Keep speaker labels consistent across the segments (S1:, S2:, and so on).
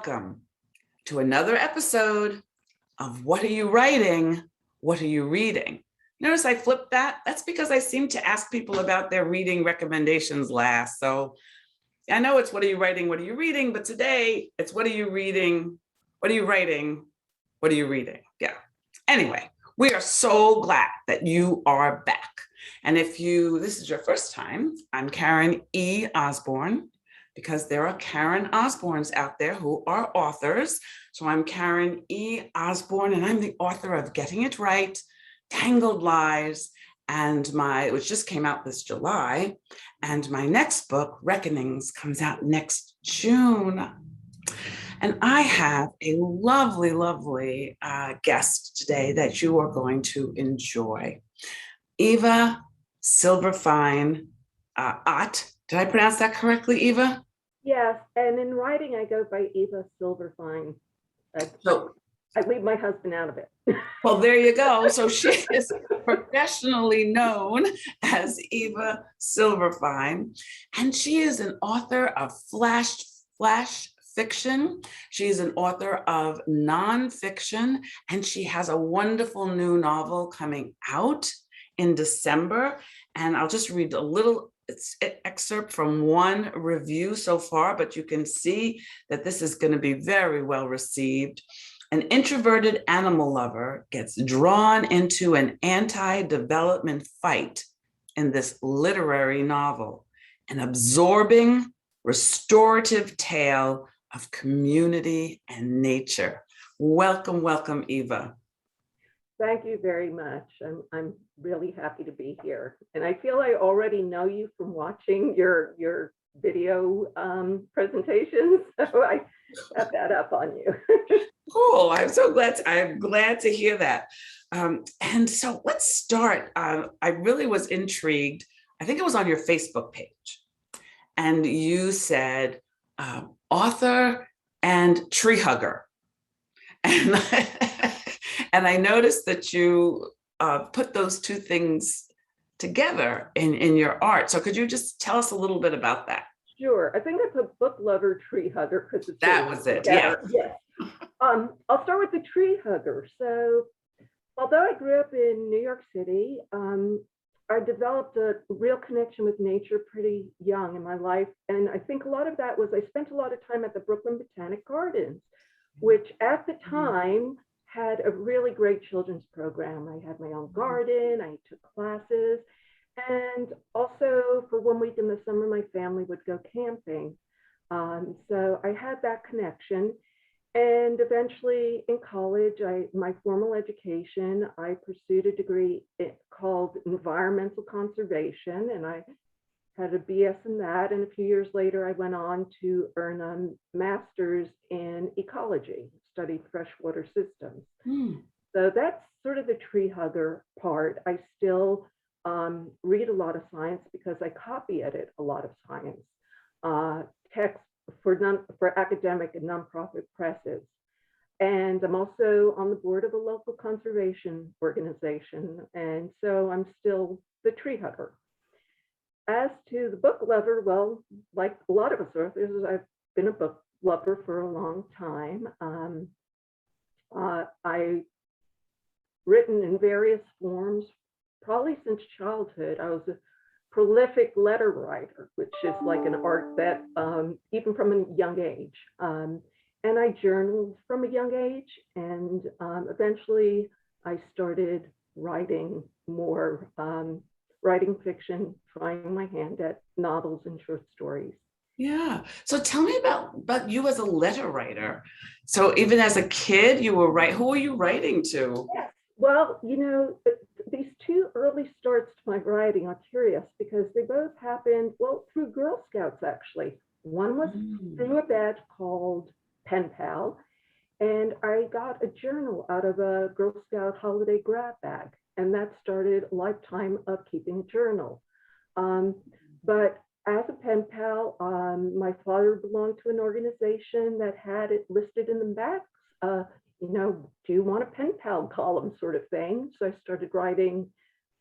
S1: welcome to another episode of What Are You Writing? What Are You Reading? Notice I flipped that? That's because I seem to ask people about their reading recommendations last. So I know it's What Are You Writing? What Are You Reading? But today it's What Are You Reading? What Are You Writing? What Are You Reading? Yeah. Anyway, we are so glad that you are back. And if this is your first time, I'm Karen E. Osborne, because there are Karen Osbornes out there who are authors. So I'm Karen E. Osborne, and I'm the author of Getting It Right, Tangled Lies, and which just came out this July. And my next book, Reckonings, comes out next June. And I have a lovely, lovely guest today that you are going to enjoy. Eva Silverfine Ott. Did I pronounce that correctly, Eva?
S2: Yes, and in writing, I go by Eva Silverfine. I leave my husband out of it.
S1: Well, there you go. So she is professionally known as Eva Silverfine, and she is an author of flash fiction. She's an author of nonfiction, and she has a wonderful new novel coming out in December. And I'll just read a little excerpt from one review so far, but you can see that this is going to be very well received. An introverted animal lover gets drawn into an anti-development fight in this literary novel, an absorbing, restorative tale of community and nature. Welcome, welcome, Eva.
S2: Thank you very much. I'm really happy to be here. And I feel I already know you from watching your video presentations. So I have that up on you.
S1: Cool. I'm so glad. I'm glad to hear that. And so let's start. I really was intrigued. I think it was on your Facebook page. And you said author and treehugger. And and I noticed that you put those two things together in your art. So could you just tell us a little bit about that?
S2: Sure. I think I put book lover, tree hugger because
S1: that was it. Yeah.
S2: Yes. I'll start with the tree hugger. So although I grew up in New York City, I developed a real connection with nature pretty young in my life. And I think a lot of that was I spent a lot of time at the Brooklyn Botanic Gardens, which at the time had a really great children's program. I had my own garden, I took classes, and also for 1 week in the summer, my family would go camping. So I had that connection. And eventually in college, my formal education, I pursued a degree called environmental conservation, and I had a BS in that. And a few years later, I went on to earn a master's in ecology, studied freshwater systems. So that's sort of the tree hugger part. I still read a lot of science because I copy edit a lot of science texts for academic and nonprofit presses. And I'm also on the board of a local conservation organization. And so I'm still the tree hugger. As to the book lover, well, like a lot of us authors, I've been a book lover for a long time. I've written in various forms, probably since childhood. I was a prolific letter writer, which is like an art that even from a young age. And I journaled from a young age, and eventually I started writing more, writing fiction, trying my hand at novels and short stories.
S1: Yeah. So tell me about you as a letter writer. So even as a kid, you were who were you writing to?
S2: Yes. Well, these two early starts to my writing are curious because they both happened, well, through Girl Scouts, actually. One was through a badge called Pen Pal, and I got a journal out of a Girl Scout holiday grab bag, and that started a lifetime of keeping a journal. But as a pen pal, my father belonged to an organization that had it listed in the back, do you want a pen pal column sort of thing? So I started writing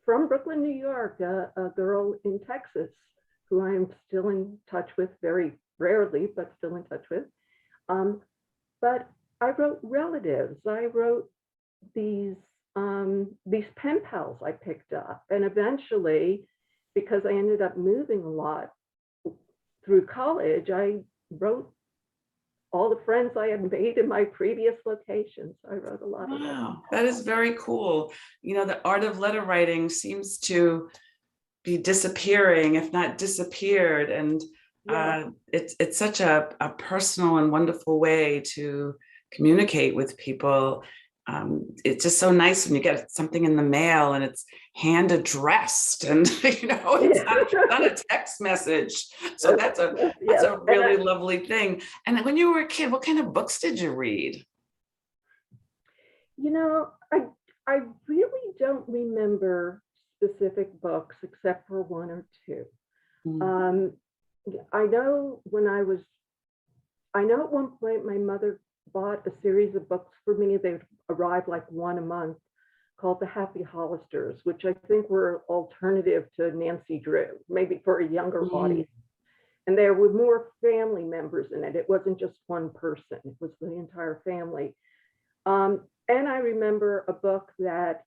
S2: from Brooklyn, New York, a girl in Texas who I'm still in touch with, very rarely, but still in touch with. but I wrote relatives. I wrote these pen pals I picked up, and eventually, because I ended up moving a lot through college, I wrote all the friends I had made in my previous locations. I wrote a lot of them.
S1: Wow, that is very cool. You know, the art of letter writing seems to be disappearing, if not disappeared. And
S2: Yeah.
S1: it's such a personal and wonderful way to communicate with people. It's just so nice when you get something in the mail and it's hand addressed, and you know, it's not a text message. So that's
S2: Yes.
S1: a really lovely thing. And when you were a kid, what kind of books did you read?
S2: You know, I really don't remember specific books except for one or two.
S1: Mm.
S2: I know at one point my mother bought a series of books for me. They would arrive like one a month, called The Happy Hollisters, which I think were alternative to Nancy Drew, maybe for a younger audience. And there were more family members in it. It wasn't just one person, it was the entire family. And I remember a book that,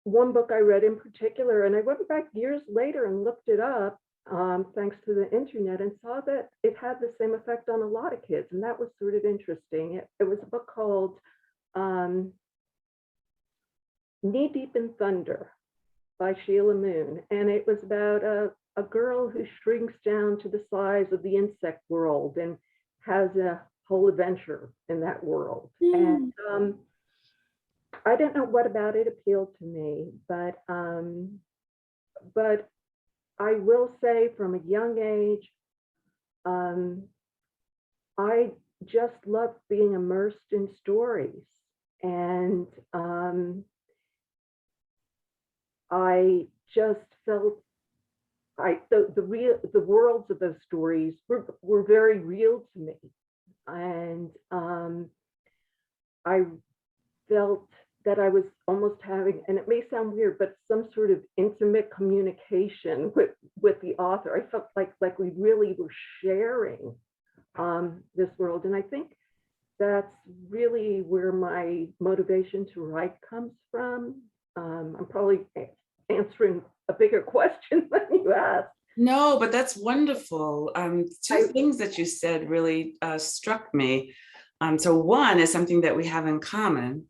S2: one book I read in particular, and I went back years later and looked it up, thanks to the internet, and saw that it had the same effect on a lot of kids. And that was sort of interesting. It was a book called Knee Deep in Thunder by Sheila Moon. And it was about a girl who shrinks down to the size of the insect world and has a whole adventure in that world. And I don't know what about it appealed to me, but I will say from a young age, I just loved being immersed in stories. And I just felt the worlds of those stories were very real to me. And I felt that I was almost having, and it may sound weird, but some sort of intimate communication with the author. I felt like we really were sharing this world. And I think that's really where my motivation to write comes from. I'm probably answering a bigger question than you asked.
S1: No, but that's wonderful. Two things that you said really struck me. So one is something that we have in common,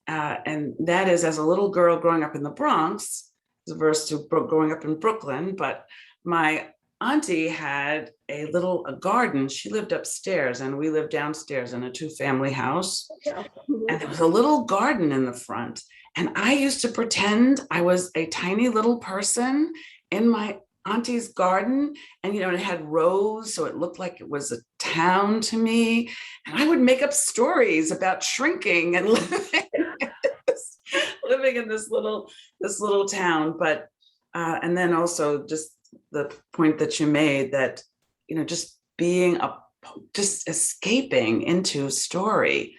S1: and that is, as a little girl growing up in the Bronx, as opposed to growing up in Brooklyn, but my auntie had a garden. She lived upstairs and we lived downstairs in a two-family house.
S2: Yeah.
S1: And there was a little garden in the front. And I used to pretend I was a tiny little person in my auntie's garden. And, you know, it had rows, so it looked like it was a town to me. And I would make up stories about shrinking and living in this little town. But, and then also just the point that you made that, you know, just just escaping into story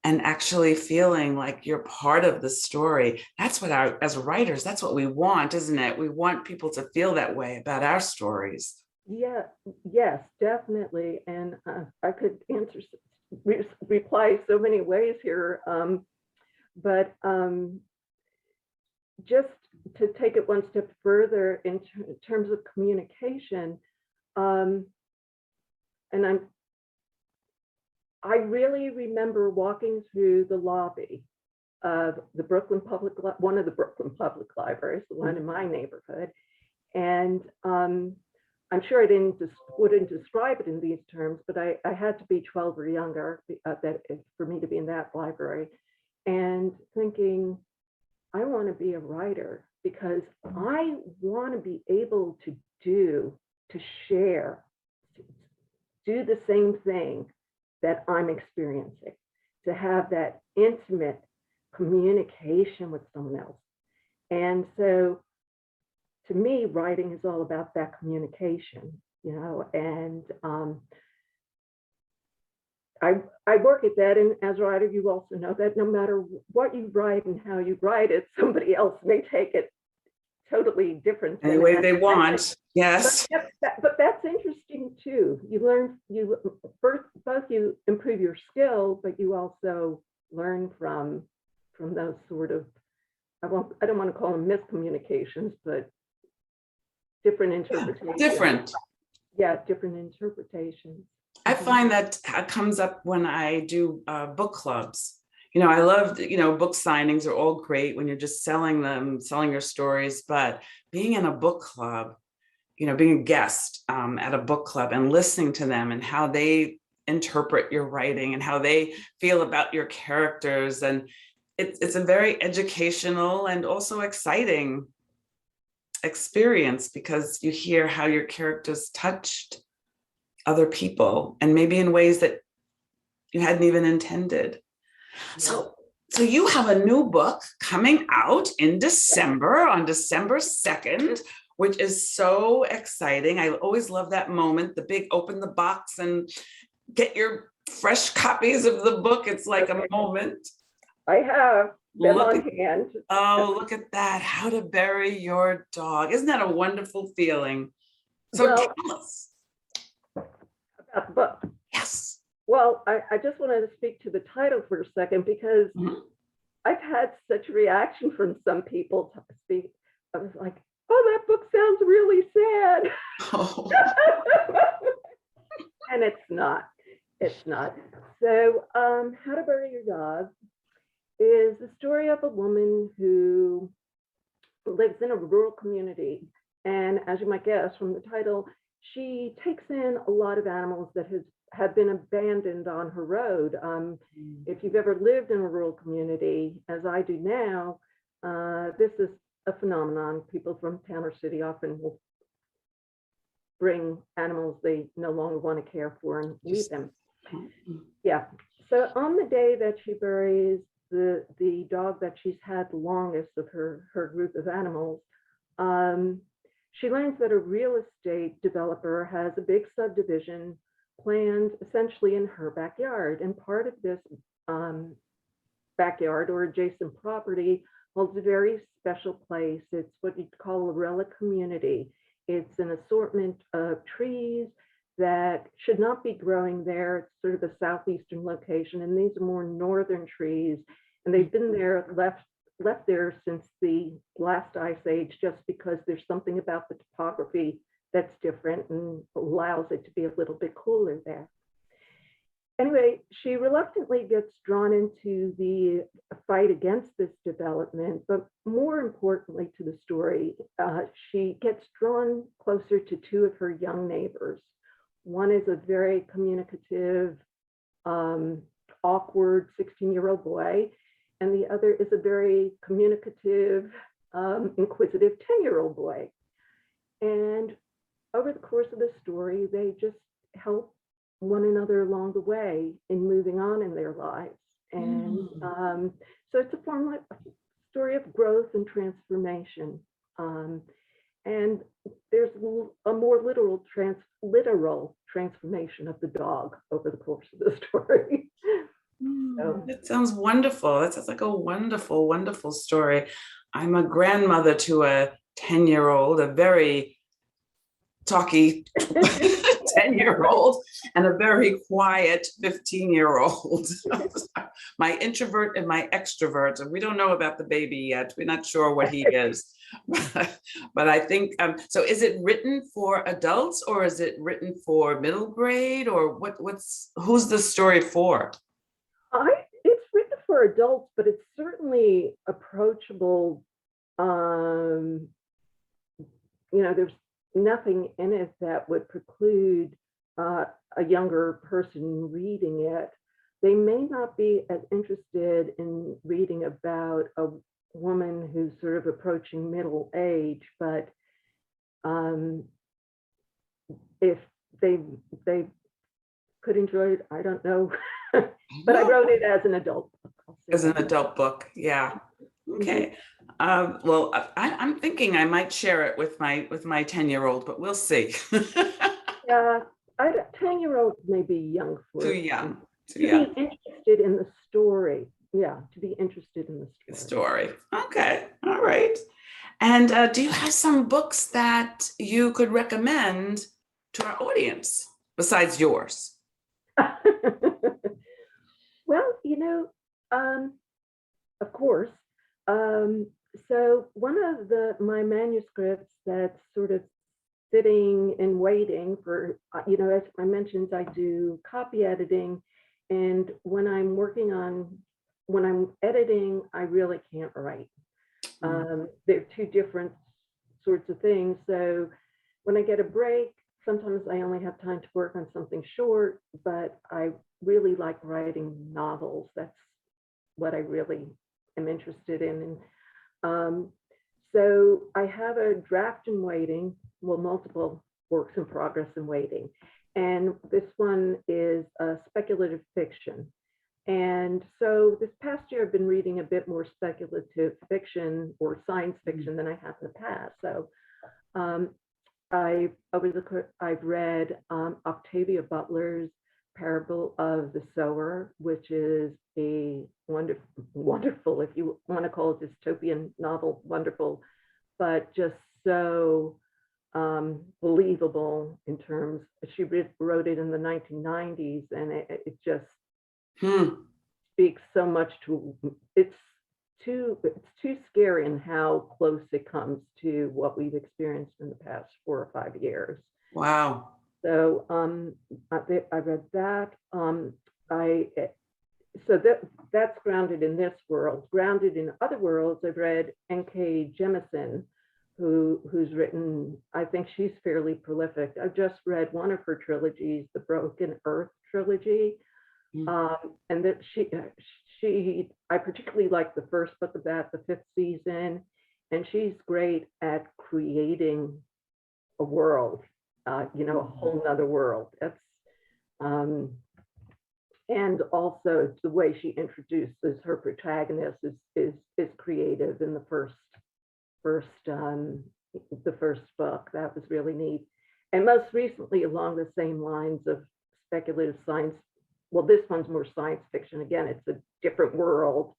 S1: and actually feeling like you're part of the story. That's what as writers, that's what we want, isn't it? We want people to feel that way about our stories.
S2: Yeah, yes, definitely. And I could reply so many ways here. But just to take it one step further in terms of communication, and I really remember walking through the lobby of the one of the Brooklyn Public Libraries, the one in my neighborhood, and I'm sure I wouldn't describe it in these terms, but I had to be 12 or younger for me to be in that library, and thinking, I want to be a writer because I want to be able to share, do the same thing that I'm experiencing, to have that intimate communication with someone else. And so to me, writing is all about that communication, you know, and I work at that. And as a writer, you also know that no matter what you write and how you write it, somebody else may take it totally different.
S1: Any way they want. Yes.
S2: But that's interesting too. You learn, both you improve your skill, but you also learn from those sort of, I don't want to call them miscommunications, but different interpretations.
S1: Different.
S2: Yeah, different interpretations.
S1: I find that comes up when I do book clubs. I love, book signings are all great when you're just selling your stories, but being in a book club, being a guest at a book club and listening to them and how they interpret your writing and how they feel about your characters. And it's a very educational and also exciting experience because you hear how your characters touched other people and maybe in ways that you hadn't even intended. So you have a new book coming out in December, on December 2nd, which is so exciting. I always love that moment, the big open the box and get your fresh copies of the book. It's like a moment.
S2: I have them on hand.
S1: Oh, look at that. How to Bury Your Dog. Isn't that a wonderful feeling? So tell us.
S2: About the book.
S1: Yes.
S2: Well, I just wanted to speak to the title for a second because I've had such a reaction from some people to speak. I was like, oh, that book sounds really sad. Oh. And it's not. It's not. So How to Bury Your Dog is the story of a woman who lives in a rural community. And as you might guess from the title, she takes in a lot of animals that have been abandoned on her road. If you've ever lived in a rural community, as I do now, this is a phenomenon. People from town or city often will bring animals they no longer want to care for and leave them. Yeah. So on the day that she buries the dog that she's had the longest of her group of animals, she learns that a real estate developer has a big subdivision planned essentially in her backyard. And part of this backyard or adjacent property holds a very special place. It's what you'd call a relic community. It's an assortment of trees that should not be growing there. It's sort of a southeastern location, and these are more northern trees. And they've been there, left there since the last ice age, just because there's something about the topography that's different and allows it to be a little bit cooler there. Anyway, she reluctantly gets drawn into the fight against this development, but more importantly to the story, she gets drawn closer to two of her young neighbors. One is a very communicative, awkward 16-year-old boy, and the other is a very communicative, inquisitive 10-year-old boy. And over the course of the story, they just help one another along the way in moving on in their lives. And so it's a story of growth and transformation. And there's a more literal transformation of the dog over the course of the story. So.
S1: That sounds wonderful. That sounds like a wonderful, wonderful story. I'm a grandmother to a 10-year-old, a very talky 10-year-old, and a very quiet 15-year-old. My introvert and my extrovert. And we don't know about the baby yet. We're not sure what he is. But I think, so is it written for adults or is it written for middle grade, or who's the story for?
S2: It's written for adults, but it's certainly approachable. There's nothing in it that would preclude a younger person reading it. They may not be as interested in reading about a woman who's sort of approaching middle age, but if they could enjoy it, I don't know. But I wrote it as an adult book.
S1: As an adult book, yeah. Okay. Well, I'm thinking I might share it with my 10-year-old, but we'll see.
S2: Yeah, 10-year-olds may be young for
S1: too young.
S2: To be interested in the story. Yeah, to be interested in the story.
S1: Okay. All right. And do you have some books that you could recommend to our audience besides yours?
S2: Well, of course. Um, so one of my manuscripts that's sort of sitting and waiting for, as I mentioned, I do copy editing. And when I'm editing, I really can't write. They're two different sorts of things. So when I get a break, sometimes I only have time to work on something short, but I really like writing novels. That's what I really am interested in. And so I have a draft in waiting, well, multiple works in progress in waiting. And this one is speculative fiction. And so this past year, I've been reading a bit more speculative fiction or science fiction than I have in the past. So I've read Octavia Butler's Parable of the Sower, which is a wonderful, if you want to call it dystopian novel, wonderful, but just so believable in terms, she wrote it in the 1990s, and it just speaks so much to, it's too scary in how close it comes to what we've experienced in the past 4 or 5 years.
S1: Wow.
S2: So I read that. That's grounded in this world. Grounded in other worlds, I've read N.K. Jemison, who's written, I think she's fairly prolific. I've just read one of her trilogies, the Broken Earth trilogy. And that I particularly like the first book of that, the 5th season, and she's great at creating a world, a whole nother world. That's and also the way she introduces her protagonist is creative in the first book. That was really neat. And most recently, along the same lines of speculative science, well, this one's more science fiction. Again, it's a different world.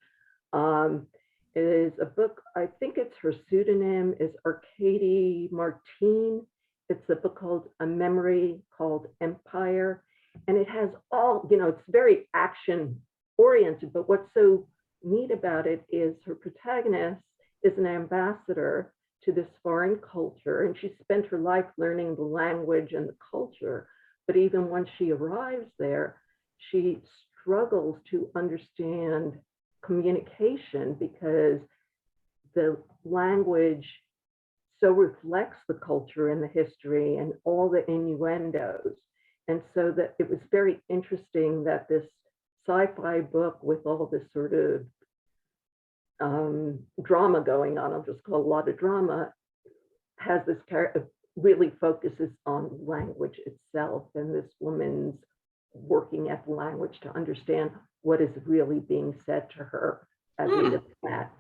S2: It is a book, I think it's her pseudonym is Arkady Martine. It's a book called A Memory Called Empire. And it has all, it's very action oriented, but what's so neat about it is her protagonist is an ambassador to this foreign culture, and she spent her life learning the language and the culture. But even when she arrives there, she struggles to understand communication because the language so reflects the culture and the history and all the innuendos. And so that it was very interesting that this sci-fi book with all this sort of drama going on, I'll just call it a lot of drama, has this character really focuses on language itself and this woman's working at the language to understand what is really being said to her as we look at.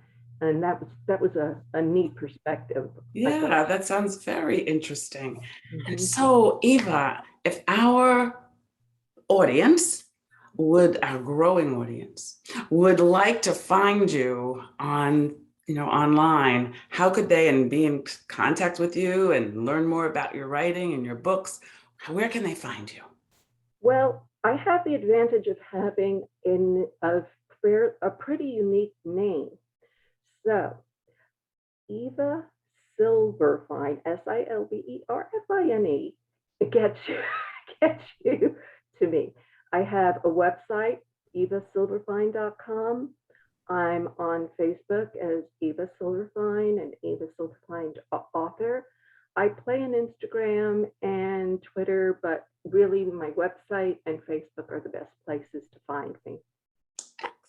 S2: And that was a neat perspective.
S1: Yeah, that sounds very interesting. And so, Eva, if our audience our growing audience would like to find you online, how could they and be in contact with you and learn more about your writing and your books? Where can they find you?
S2: Well, I have the advantage of having a pretty unique name. So, Eva Silverfine, Silverfine, gets you to me. I have a website, evasilverfine.com. I'm on Facebook as Eva Silverfine and Eva Silverfine author. I play on Instagram and Twitter, but really my website and Facebook are the best places to find me.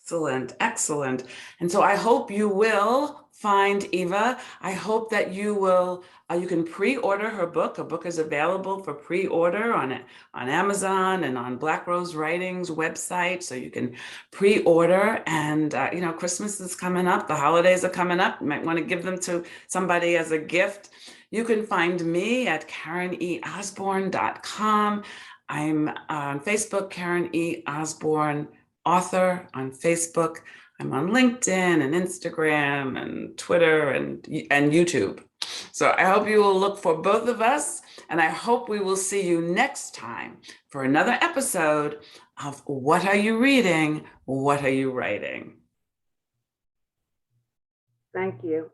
S1: Excellent, excellent. And so I hope you will find Eva. I hope that you will, you can pre-order her book. Her book is available for pre-order on Amazon and on Black Rose Writing's website. So you can pre-order, and Christmas is coming up. The holidays are coming up. You might want to give them to somebody as a gift. You can find me at KarenEosborne.com. I'm on Facebook, Karen E. Osborne Author on Facebook. I'm on LinkedIn and Instagram and Twitter and YouTube. So I hope you will look for both of us, and I hope we will see you next time for another episode of What Are You Reading? What Are You Writing?
S2: Thank you.